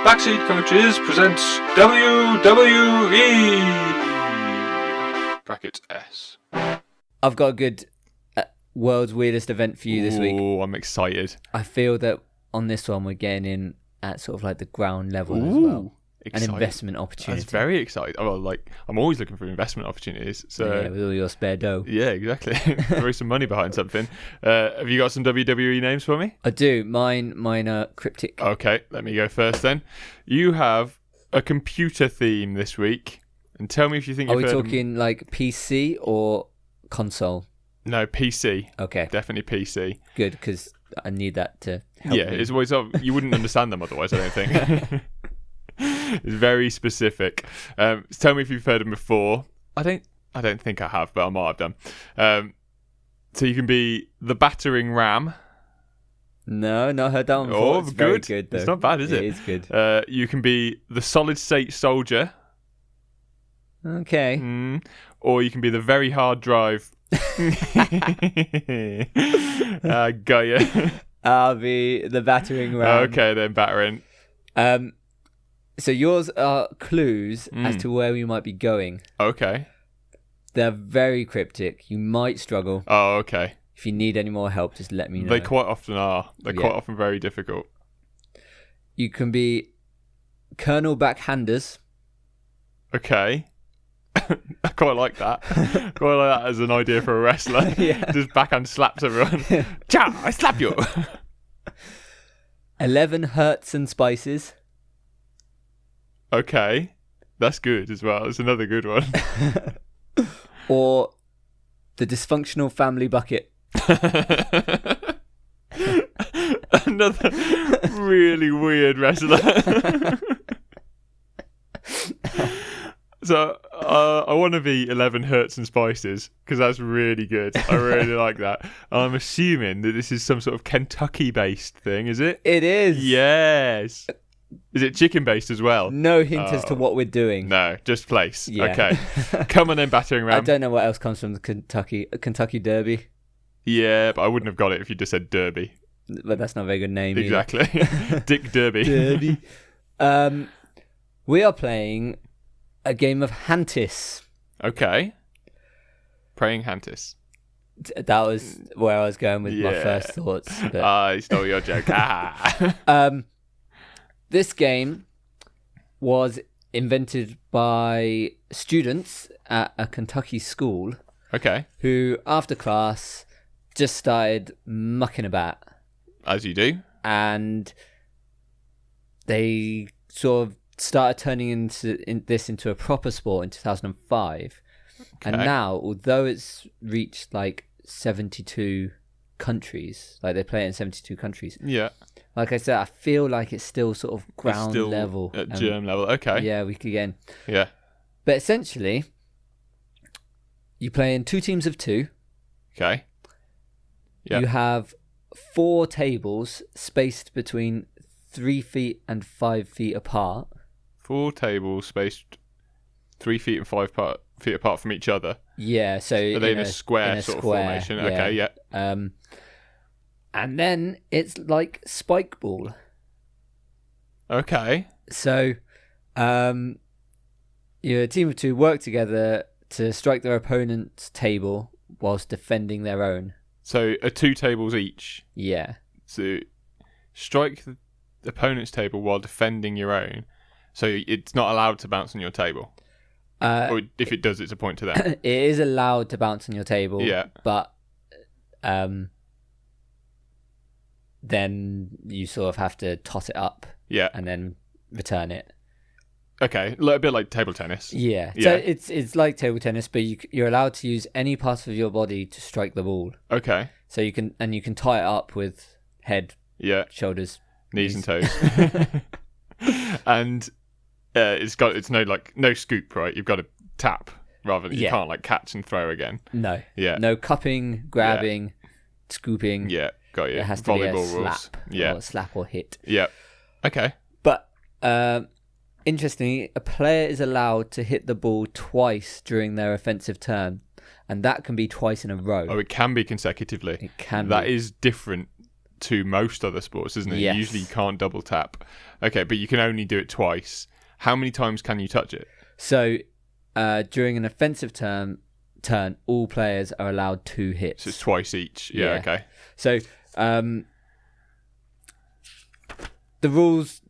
Backseat Coaches presents WWE brackets S. I've got a good world's weirdest event for you this week. Oh, I'm excited. I feel that on this one we're getting in at sort of like the ground level as well. Excited. An investment opportunity. That's very exciting. Oh, like I'm always looking for investment opportunities. So yeah, with all your spare dough. Yeah, exactly. Throw some money behind something. Have you got some WWE names for me? I do. Mine are cryptic. Okay, let me go first then. You have a computer theme this week, and tell me if you think. Are we talking like PC or console? No, PC. Okay, definitely PC. Good, because I need that to help. Yeah, me. it's always you wouldn't understand them otherwise. I don't think. It's very specific. Tell me if you've heard them before. I don't think I have, but I might have done. So you can be the battering ram. No, not heard that one before. It's very good though. It's not bad, is it? It is good. You can be the solid state soldier. Okay. Or you can be the very hard drive. Gaia. I'll be the battering ram. Okay, then battering. So yours are clues as to where we might be going. Okay. They're very cryptic. You might struggle. Oh, okay. If you need any more help, just let me know. They quite often are. They're quite often very difficult. You can be Colonel Backhanders. Okay. I quite like that. Quite like that as an idea for a wrestler. Yeah. Just backhand slaps everyone. Ciao, I slap you. 11 Hertz and Spices. Okay. That's good as well. It's another good one. Or the Dysfunctional Family Bucket. Another really weird wrestler. So I want to be 11 Hertz and Spices because that's really good. I really like that. I'm assuming that this is some sort of Kentucky-based thing, is it? It is. Yes. Is it chicken-based as well? No hint as to what we're doing. No, just place. Yeah. Okay. Come on then, battering ram. I don't know what else comes from the Kentucky Derby. Yeah, but I wouldn't have got it if you just said Derby. But that's not a very good name. Exactly. Dick Derby. Derby. We are playing a game of Hantis. Okay. Praying Hantis. That was where I was going with my first thoughts. But... I stole your joke. This game was invented by students at a Kentucky school. Okay. Who, after class, just started mucking about. As you do. And they sort of started turning this into a proper sport in 2005. Okay. And now, although it's reached like 72 countries, like they play it in 72 countries. Yeah. Like I said, I feel like it's still sort of ground level. At germ level. Okay. Yeah, we could again. Yeah. But essentially, you play in 2 teams of 2. Okay. Yeah. You have 4 tables spaced between 3 feet and 5 feet apart. 4 tables spaced 3 feet and 5 feet apart from each other. Yeah, so are they in a square sort of formation? Yeah. Okay, yeah. And then it's like spike ball. Okay. So, your team of 2 work together to strike their opponent's table whilst defending their own. So, 2 tables each. Yeah. So, strike the opponent's table while defending your own. So, it's not allowed to bounce on your table. Or if it does, it's a point to them. It is allowed to bounce on your table. Yeah. But then you sort of have to tot it up. Yeah. And then return it. Okay, a bit like table tennis. Yeah. So it's like table tennis, but you're allowed to use any part of your body to strike the ball. Okay. So you can tie it up with head, shoulders, knees and toes. And it's no scoop, right? You've got to tap rather than you can't like catch and throw again. No. Yeah. No cupping, grabbing, scooping. Yeah, got you. It has to volleyball be a rules. slap. Yeah. Or slap or hit. Yeah. Okay. But interestingly, a player is allowed to hit the ball twice during their offensive turn, and that can be twice in a row. Oh, it can be consecutively. It can. That is different to most other sports, isn't it? Yes. Usually you can't double tap. Okay, but you can only do it twice. How many times can you touch it? So during an offensive turn, all players are allowed 2 hits. So it's twice each. Yeah. Okay. So the rules,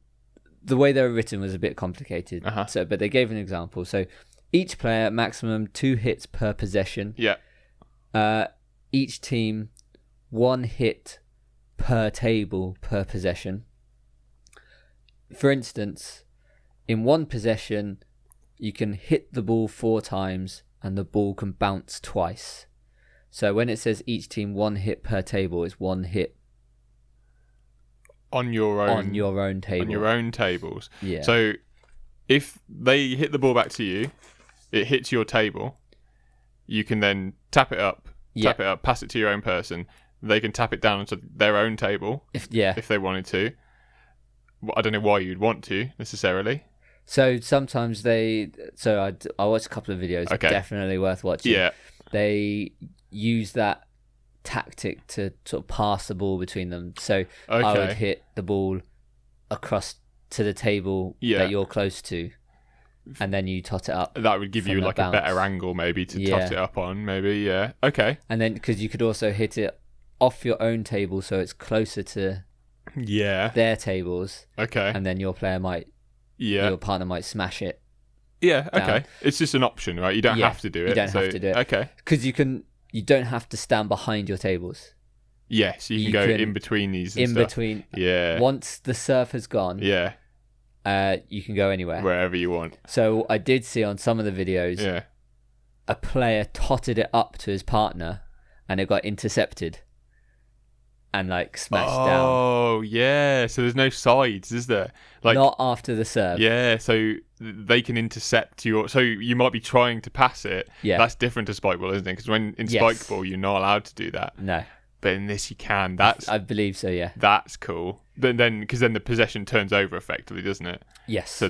the way they were written was a bit complicated. So, but they gave an example. So each player, maximum 2 hits per possession. Yeah. Each team, 1 hit per table per possession. For instance, in one possession, you can hit the ball 4 times and the ball can bounce twice. So when it says each team 1 hit per table, it's 1 hit on your own table. On your own tables. Yeah. So if they hit the ball back to you, it hits your table, you can then tap it up, pass it to your own person. They can tap it down onto their own table if they wanted to. I don't know why you'd want to necessarily. So sometimes I watched a couple of videos. Okay. Definitely worth watching. Yeah. They use that tactic to sort of pass the ball between them. So I would hit the ball across to the table that you're close to, and then you tot it up. That would give you like a better angle maybe to tot it up on, maybe. Yeah. Okay. And then because you could also hit it off your own table, so it's closer to their tables. Okay. And then your player might, your partner might smash it. Yeah. Okay. Down. It's just an option, right? You don't have to do it. You don't have to do it. Okay. Because you don't have to stand behind your tables. Yes, you can go in between these. And stuff. Between. Yeah. Once the serve has gone. Yeah. You can go anywhere. Wherever you want. So I did see on some of the videos. A player totted it up to his partner, and it got intercepted. And smashed down. Oh yeah, so there's no sides, is there? Not after the serve. Yeah, so they can intercept your. So you might be trying to pass it. Yeah, that's different to spike ball, isn't it? Because when in spike ball, you're not allowed to do that. No, but in this you can. I believe so. Yeah, that's cool. But then because then the possession turns over effectively, doesn't it? Yes. So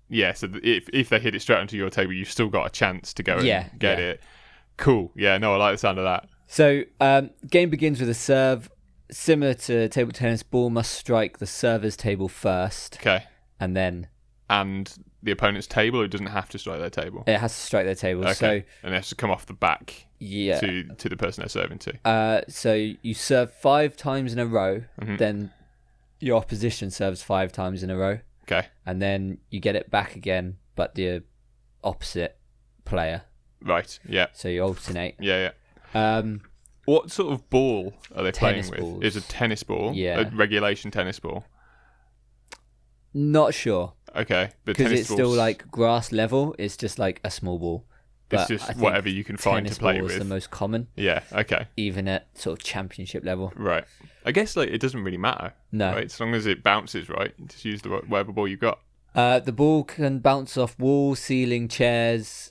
if they hit it straight onto your table, you've still got a chance to go and get it. Cool. Yeah. No, I like the sound of that. So, game begins with a serve. Similar to table tennis, ball must strike the server's table first. Okay. And then... And the opponent's table, or it doesn't have to strike their table? It has to strike their table. Okay. So, and it has to come off the back to the person they're serving to. So, you serve 5 times in a row, then your opposition serves 5 times in a row. Okay. And then you get it back again, but the opposite player. Right, yeah. So, you alternate. Yeah. What sort of ball are they playing with? Balls. Is a tennis ball? Yeah. A regulation tennis ball? Not sure. Okay. Because it's still grass level. It's just a small ball. But it's just whatever you can find to play with. Tennis ball is the most common. Yeah, okay. Even at sort of championship level. Right. I guess it doesn't really matter. No. Right? As long as it bounces right. Just use whatever ball you've got. The ball can bounce off walls, ceiling, chairs...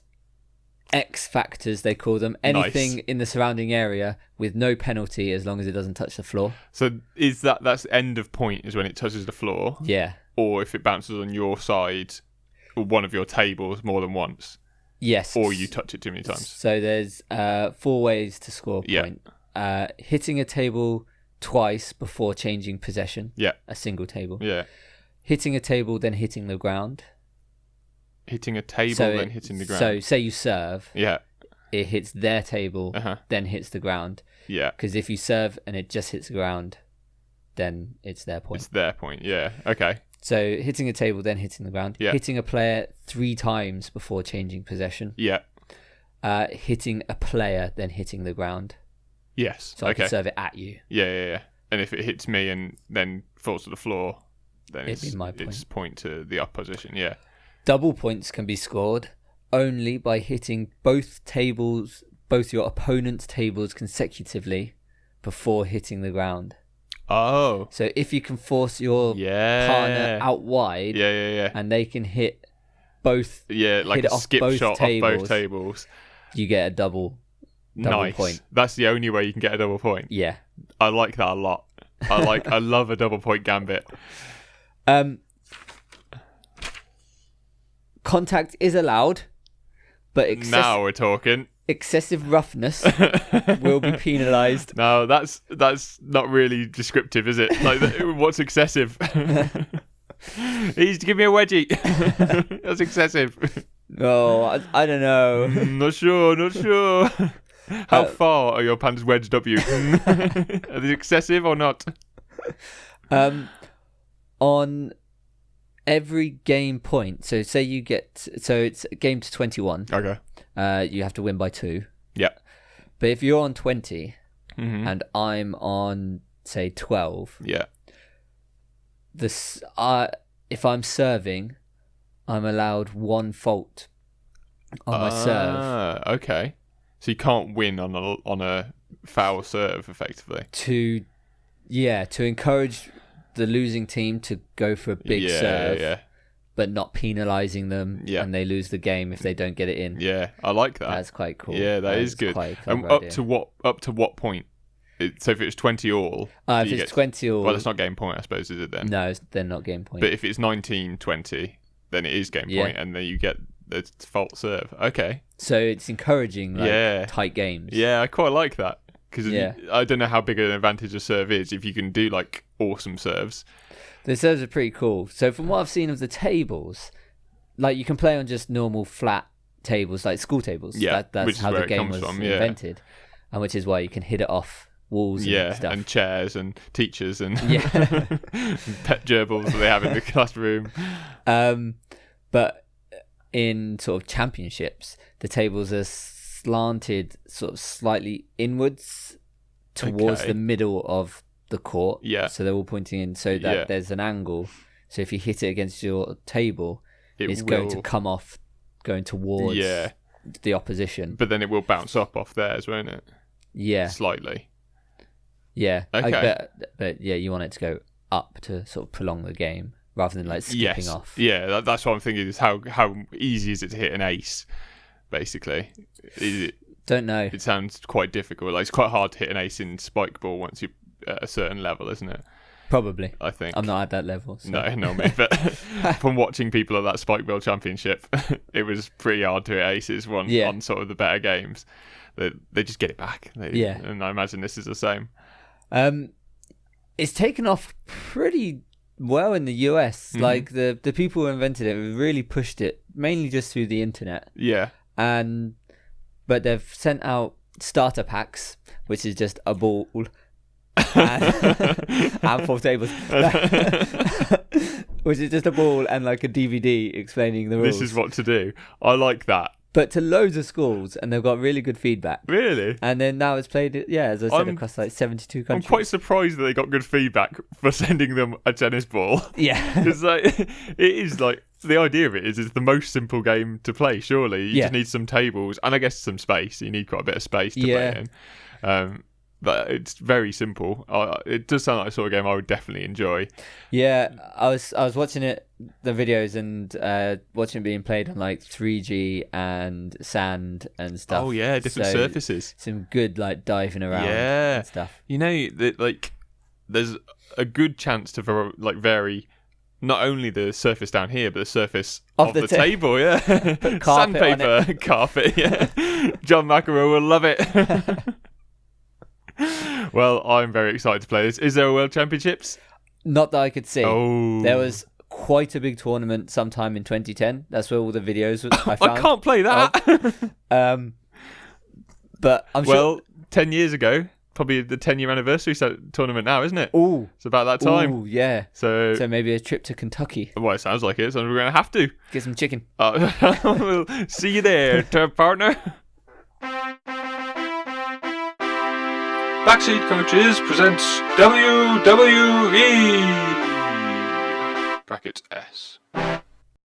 X factors, they call them. Anything in the surrounding area with no penalty as long as it doesn't touch the floor. So is that's end of point is when it touches the floor? Yeah. Or if it bounces on your side or one of your tables more than once? Yes. Or you touch it too many times? So there's 4 ways to score a point. Hitting a table twice before changing possession. Yeah. A single table. Yeah. Hitting a table, then hitting the ground. Hitting a table, then hitting the ground. So, say you serve. Yeah. It hits their table, then hits the ground. Yeah. Because if you serve and it just hits the ground, then it's their point. It's their point, yeah. Okay. So, hitting a table, then hitting the ground. Yeah. Hitting a player 3 times before changing possession. Yeah. Hitting a player, then hitting the ground. Yes. So, I can serve it at you. Yeah. And if it hits me and then falls to the floor, then it's my point. It's point to the opposition, yeah. Double points can be scored only by hitting both your opponent's tables consecutively before hitting the ground. Oh. So if you can force your partner out wide, and they can hit both, like a skip shot off both tables, you get a double point. That's the only way you can get a double point. Yeah, I like that a lot. I love a double point gambit. Contact is allowed, but now we're talking. excessive roughness will be penalised. No, that's not really descriptive, is it? Like, what's excessive? He's give me a wedgie. That's excessive. Oh, I don't know. Not sure. How far are your pants wedged up you? Are they excessive or not? On every game point, so say you get, so it's a game to 21. Okay. You have to win by 2. Yeah. But if you're on 20 and I'm on, say, 12, yeah, if I'm serving, I'm allowed 1 fault on my serve. Okay. So you can't win on a foul serve, effectively. To encourage the losing team to go for a big serve, but not penalising them, and they lose the game if they don't get it in. Yeah, I like that. That's quite cool. Yeah, that is good. And up to what point? So if it's 20 all, if it's 20 all, well, it's not game point, I suppose, is it then? No, they're not game point. But if it's 19-20, then it is game point, and then you get the fault serve. Okay. So it's encouraging tight games. Yeah, I quite like that. Because I don't know how big an advantage a serve is if you can do like awesome serves. The serves are pretty cool. So from what I've seen of the tables, like you can play on just normal flat tables, like school tables. Yeah, that's how the game was invented, and which is why you can hit it off walls and stuff. And chairs and teachers and pet gerbils that they have in the classroom. But in sort of championships, the tables are slanted sort of slightly inwards towards the middle of the court. Yeah. So they're all pointing in so that there's an angle. So if you hit it against your table, it's going to come off going towards the opposition. But then it will bounce off theirs, won't it? Yeah. Slightly. Yeah. Okay. But yeah, you want it to go up to sort of prolong the game rather than like skipping off. Yeah, that's what I'm thinking is how easy is it to hit an ace, basically. Don't know. It sounds quite difficult. Like, it's quite hard to hit an ace in spike ball once you're at a certain level, isn't it? Probably. I think. I'm not at that level. So. No, not me. But from watching people at that spike ball championship, it was pretty hard to hit aces on sort of the better games. They just get it back. And I imagine this is the same. It's taken off pretty well in the US. Mm-hmm. Like the people who invented it really pushed it, mainly just through the internet. Yeah. But they've sent out starter packs, which is just a ball and 4 tables, which is just a ball and like a DVD explaining the rules. This is what to do. I like that. But to loads of schools, and they've got really good feedback. Really? And then now it's played, as I said, across like 72 countries. I'm quite surprised that they got good feedback for sending them a tennis ball. Yeah. It's like, it is like, the idea of it is it's the most simple game to play, surely. You just need some tables, and I guess some space. You need quite a bit of space to play in. But it's very simple. It does sound like a sort of game I would definitely enjoy. Yeah, I was watching the videos and watching it being played on like 3G and sand and stuff. Oh yeah, different surfaces. Some good like diving around and stuff. You know, there's a good chance to vary not only the surface down here, but the surface of the table. Yeah, sandpaper, carpet. Yeah, John McEnroe will love it. Well, I'm very excited to play this. Is there a World Championships? Not that I could see. Oh. There was quite a big tournament sometime in 2010. That's where all the videos I found. I can't play that. But I'm sure... Well, 10 years ago, probably the 10-year anniversary tournament now, isn't it? Ooh. It's about that time. Ooh, yeah. So maybe a trip to Kentucky. Well, it sounds like it, so we're going to have to. Get some chicken. We'll see you there, partner. Backseat Coaches presents WWE !S.